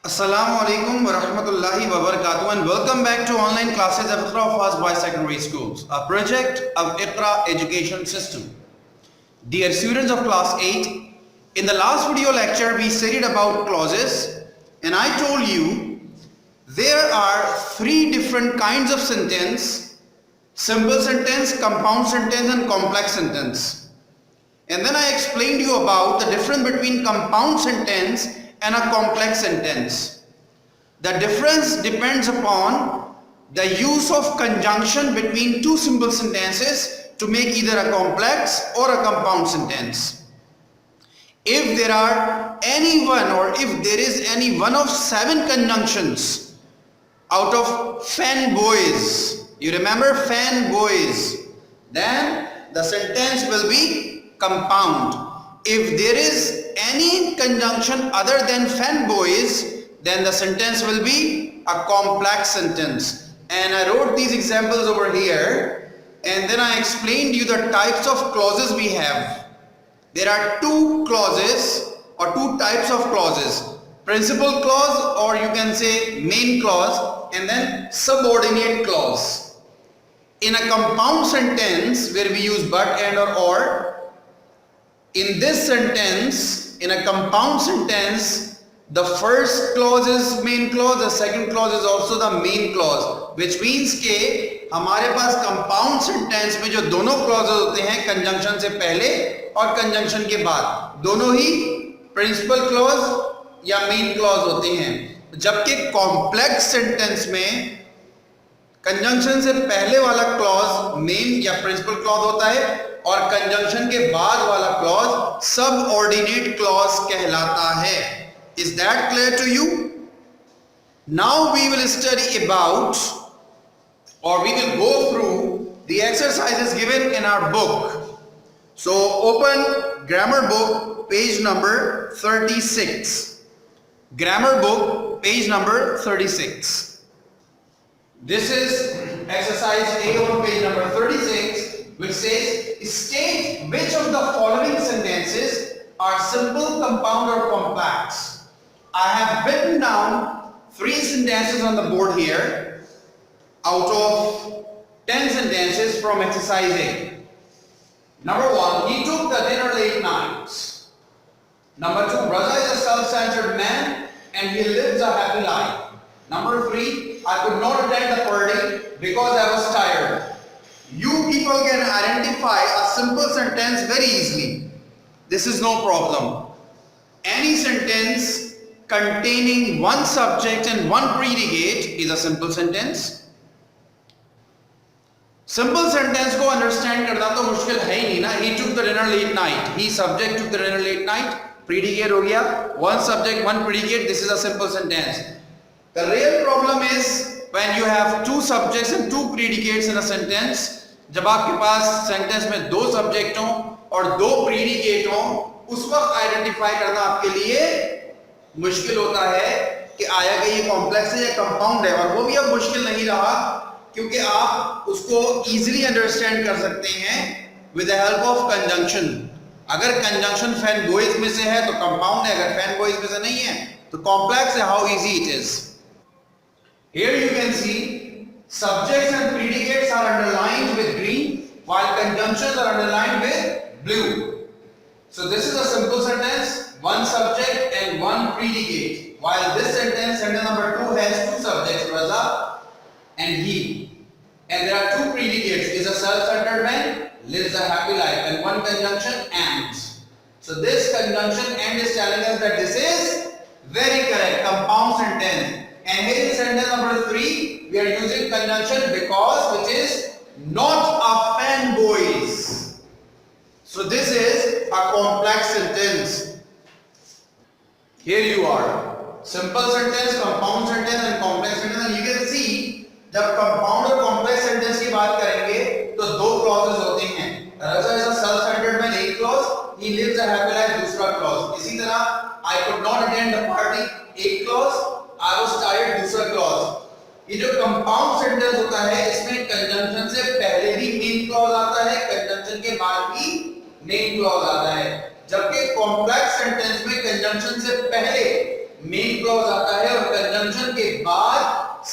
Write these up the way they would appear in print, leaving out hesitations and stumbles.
Assalamu alaikum wa rahmatullahi wa barakatuh and welcome back to online classes of Iqra Fast Boys Secondary Schools, a project of Iqra Education System. Dear students of class 8, in the last video lecture we studied about clauses and I told you there are three different kinds of sentence: simple sentence, compound sentence and complex sentence. And then I explained you about the difference between compound sentence and a complex sentence. The difference depends upon the use of conjunction between two simple sentences to make either a complex or a compound sentence. If there are any one or if there is any one of 7 conjunctions out of fanboys, you remember fanboys, then the sentence will be compound. If there is any conjunction other than fanboys, then the sentence will be a complex sentence. And I wrote these examples over here and then I explained you the types of clauses we have. There are two clauses or two types of clauses: principal clause, or you can say main clause, and then subordinate clause. In a compound sentence where we use but, and or, in this sentence, in a compound sentence, the first clause is main clause, the second clause is also the main clause, which means के हमारे पास compound sentence में जो दोनों clauses होते हैं conjunction से पहले और conjunction के बाद, दोनों ही principal clause या main clause होते हैं, जबकि complex sentence में कंजंक्शन से पहले वाला क्लॉज मेन या प्रिंसिपल क्लॉज होता है और कंजंक्शन के बाद वाला क्लॉज सबऑर्डिनेट क्लॉज कहलाता है. Is that clear to you? Now we will study about or we will go through the exercises given in our book. So open grammar book page number 36. Grammar book page number 36. This is exercise A on page number 36, which says state which of the following sentences are simple, compound or complex. I have written down 3 sentences on the board here out of 10 sentences from exercise A. Number 1, he took the dinner late night. Number 2, Raja is a self-centered man and he lives a happy life. Number 3, I could not attend the party because I was tired. You people can identify a simple sentence very easily. This is no problem. Any sentence containing one subject and one predicate is a simple sentence. Simple sentence को understand करना तो मुश्किल है ही नहीं ना. He took the dinner late night. He subject took the dinner late night. Predicate हो गया. One subject, one predicate. This is a simple sentence. The real problem is when you have 2 subjects and 2 predicates in a sentence. जब आपके पास sentence में 2 subject हों और 2 predicate हों, उस वक्त identify करना आपके लिए मुश्किल होता है कि आया कि ये complex है या compound है. और वो भी अब मुश्किल नहीं रहा क्योंकि आप उसको easily understand कर सकते हैं with the help of conjunction. अगर conjunction fanboys में से है तो compound है, अगर fanboys में से नहीं है तो complex है. How easy it is. Here you can see subjects and predicates are underlined with green while conjunctions are underlined with blue. So this is a simple sentence, one subject and one predicate. While this sentence number 2 has 2 subjects, Raza and he. And there are 2 predicates, is a self-centered man, lives a happy life, and one conjunction, and. So this conjunction and is telling us that this is very correct, compound sentence. And here in sentence number 3, we are using conjunction because which is not a fanboys. So this is a complex sentence. Here you are. Simple sentence, compound sentence and complex sentence. And you can see, जब compound और complex sentence की बात करेंगे तो 2 clauses होते हैं. Raja is a self-centered man, एक clause. He lives a happy life, दूसरा clause. इसी तरह I could not attend the party, एक clause. I was tired, दूसरा clause. ये जो compound sentence होता है इसमें conjunction से पहले भी main clause आता है, conjunction के बाद भी main clause आता है. जबकि complex sentence में conjunction से पहले main clause आता है और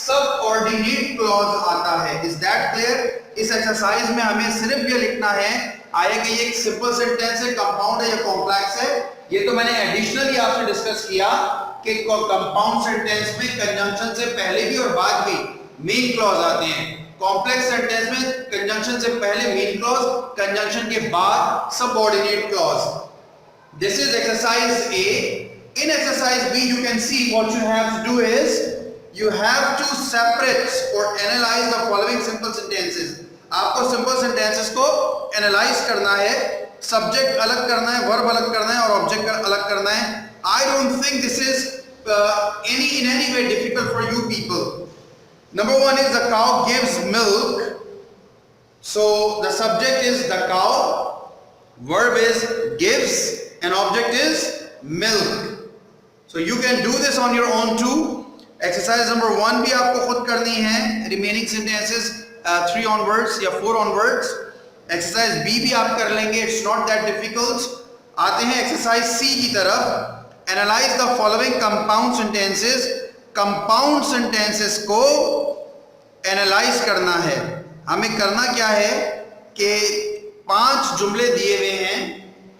सबऑर्डिनेट क्लॉज आता है। Is that clear? इस एक्सरसाइज में हमें सिर्फ ये लिखना है, आया कि ये एक सिंपल सेंटेंस है, कंपाउंड है या कॉम्प्लेक्स है। ये तो मैंने एडिशनली आपसे डिस्कस किया कि कंपाउंड सेंटेंस में कंजंक्शन से पहले भी और बाद भी मेन क्लॉज आते हैं। कॉम्प्लेक्स सेंटेंस में कंजंक्शन से पहले मेन क्लॉज, कंजंक्शन के बाद subordinate clause. This is exercise A. In exercise B, you can see what you have to do is you have to separate or analyze the following simple sentences. आपको simple sentences को analyze करना है, subject अलग करना है, verb अलग करना है और object अलग करना है। I don't think this is in any way difficult for you people. Number one is the cow gives milk. So the subject is the cow, verb is gives, and object is milk. So you can do this on your own too. Exercise number 1 भी आपको खुद करनी है, remaining sentences 3 onwards या 4 onwards. Exercise B भी आप कर लेंगे, it's not that difficult. आते हैं exercise C की तरफ. Analyze the following compound sentences. Compound sentences को analyze करना है। हमें करना क्या है कि 5 जुमले दिए हुए हैं,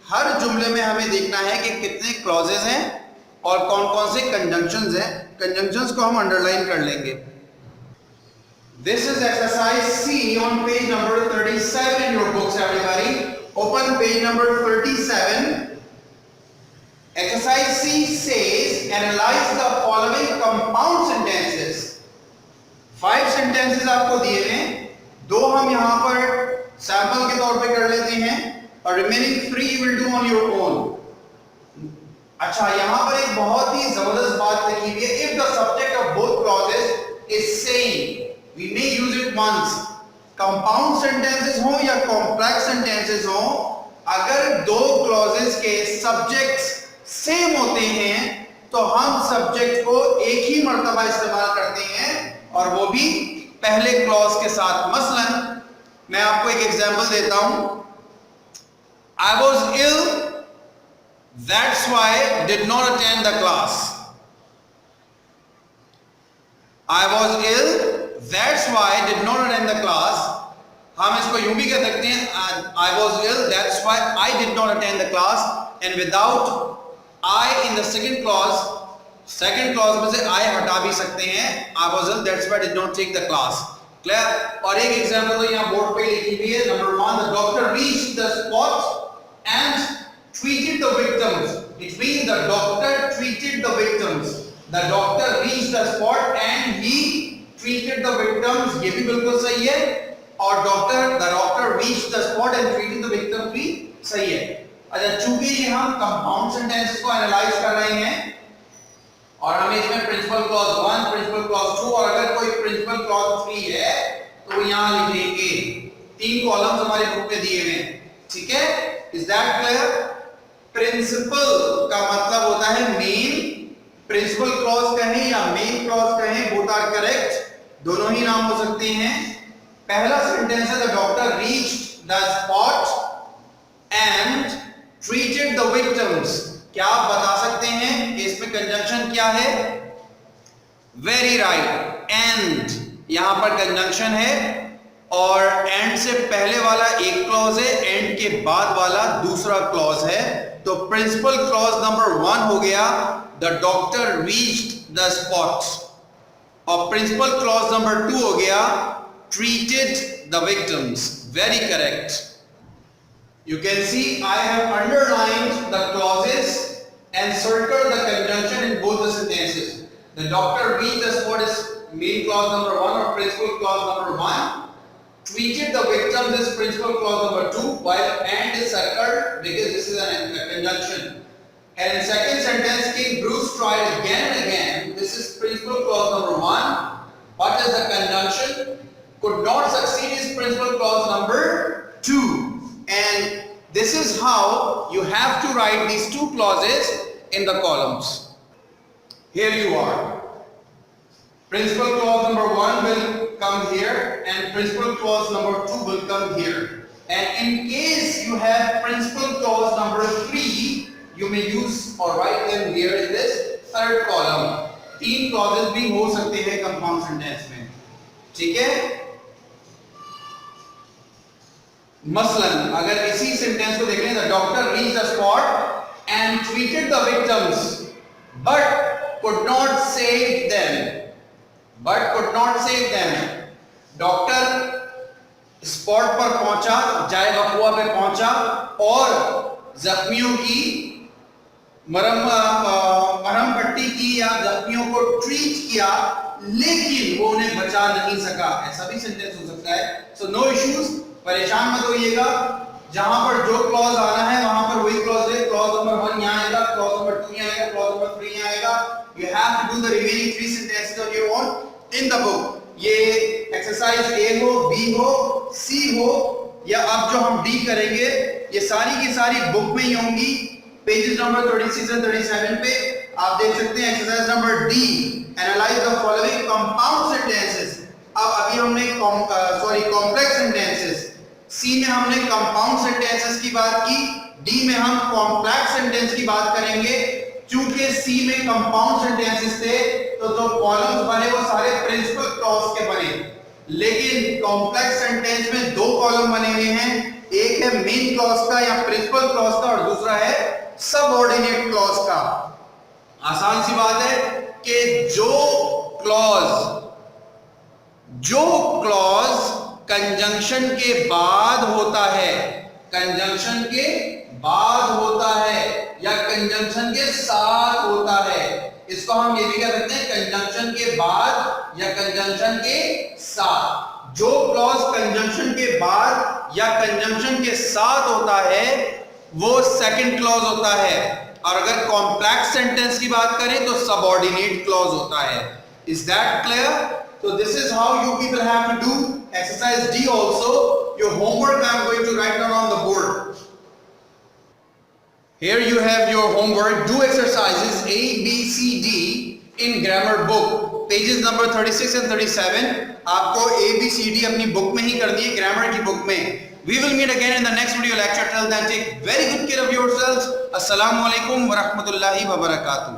हर जुमले में हमें देखना है कि कितने क्लॉजेस हैं और कौन कौन से कंजंक्शंस हैं। कंजंक्शंस को हम अंडरलाइन कर लेंगे। This is exercise C on page number 37 in your books everybody. Open page number 37। Exercise C says analyse the following compound sentences. 5 sentences आपको दिए हैं, 2 हम यहां पर सैंपल के तौर पे कर लेते हैं और remaining 3 you will do on your own. अच्छा, यहां पर एक बहुत ही जबरदस्त बात लिखी हुई है, if the subject of both clauses is same, we may use it once. Compound sentences हो या complex sentences हो, अगर 2 clauses के subjects same होते हैं तो हम subject को एक ही मर्तबा इस्तेमाल करते हैं और वो भी पहले clause के साथ। मसलन मैं आपको एक एग्जांपल देता हूं, I was ill, that's why did not attend the class. I was ill, that's why did not attend the class. हम इसको यूं भी कह सकते हैं, I was ill, that's why I did not attend the class. And without I in the second clause में से I हटा भी सकते हैं, I was ill, that's why I did not take the class. Clear? और एक example तो यहाँ बोर्ड पे लिखी हुई है, number 1, the doctor reached the spot and treated the victims. It means the doctor treated the victims. The doctor reached the spot and he treated the victims. ये भी बिल्कुल सही है। और the doctor reached the spot and treated the victims भी सही है। अच्छा, चूंकि ये हम कंपाउंड सेंटेंसेस को एनालाइज कर रहे हैं और हमें इसमें प्रिंसिपल क्लॉज 1, प्रिंसिपल क्लॉज 2 और अगर कोई प्रिंसिपल क्लॉज 3 है तो यहाँ लिख लेंगे। 3 कॉलम्स हमारे बुक में दिए हुए हैं, ठीक है? Is that clear? प्रिंसिपल का मतलब होता है मेन। प्रिंसिपल क्लॉज कहें या मेन क्लॉज कहें, बोथ आर करेक्ट, दोनों ही नाम हो सकते हैं। पहला सेंटेंस है the doctor reached the spot and treated the victims. क्या आप बता सकते हैं कि इसमें कंजंक्शन क्या है? Very right, and. यहां पर कंजंक्शन है और एंड से पहले वाला एक क्लॉज है, एंड के बाद वाला दूसरा क्लॉज है। तो प्रिंसिपल क्लॉज नंबर 1 हो गया the doctor reached the spot, और प्रिंसिपल क्लॉज नंबर 2 हो गया treated the victims. Very correct. You can see I have underlined the clauses and circled the conjunction in both the sentences. The doctor reached the spot is main clause number 1 or principal clause number 1. Treated the victims is principal clause number 2, while and is circled because this is a conjunction. And in second sentence, King Bruce tried again and again. This is principal clause number 1. What is the conjunction? Could not succeed is principal clause number 2. And this is how you have to write these 2 clauses in the columns. Here you are. Principal clause number 1 will come here and principal clause number 2 will come here. And in case you have principal clause number 3, you may use or write them here in this third column. तीन clauses भी हो सकते हैं compound sentence में, ठीक है। मसलन अगर इसी सेंटेंस को देख लें, the doctor reached the spot and treated the victims but could not save them, doctor spot पर पहुंचा, जाए वकुआ पे पहुंचा और जख्मियों की मरहम पट्टी की या जख्मियों को ट्रीट किया, लेकिन वो उन्हें बचा नहीं सका। ऐसा भी सेंटेंस हो सकता है। सो नो इश्यूज, परेशान मत होइएगा। जहां पर जो क्लॉज आना है वहां पर वही क्लॉज है। क्लॉज नंबर 1 यहां आएगा, क्लॉज नंबर 2 यहां आएगा, क्लॉज नंबर 3 यहां आएगा। You have to do the remaining 3 sentences on your own in the book. ये एक्सरसाइज ए हो, बी हो, सी हो या अब जो हम डी करेंगे, ये सारी की सारी बुक में ही होंगी। पेजेस नंबर 36 और 37 पे आप देख सकते हैं exercise number D, analyse the following compound sentences. अब अभी हमने कॉम्प्लेक्स सेंटेंसेस, सी में हमने कंपाउंड सेंटेंसेस की बात की, डी में हम कॉम्प्लेक्स सेंटेंस की बात करेंगे। चूंकि सी में कंपाउंड सेंटेंसेस थे तो जो कॉलम्स बने वो सारे प्रिंसिपल क्लॉज के बने, लेकिन कॉम्प्लेक्स सेंटेंस में दो कॉलम बने हुए हैं, एक है मेन क्लॉज का या प्रिंसिपल क्लॉज का और दूसरा है सबऑर्डिनेट क्लॉज का। आसान सी बात है कि जो क्लॉज कंजंक्शन के बाद होता है, कंजंक्शन के बाद होता है या कंजंक्शन के साथ होता है, इसको हम ये भी कह सकते हैं कंजंक्शन के बाद या कंजंक्शन के साथ। जो क्लॉज कंजंक्शन के बाद या कंजंक्शन के साथ होता है वो सेकंड क्लॉज होता है, और अगर कॉम्प्लेक्स सेंटेंस की बात करें तो सबऑर्डिनेट क्लॉज होता है। Is that clear? So this is how you people have to do exercise D also. Your homework I am going to write down on the board. Here you have your homework. Do exercises A, B, C, D in grammar book. Pages number 36 and 37. आपको A, B, C, D अपनी book में ही करनी है, grammar की book में। We will meet again in the next video lecture. Till then, take very good care of yourselves. Assalamu alaikum wa rahmatullahi wa barakatuh.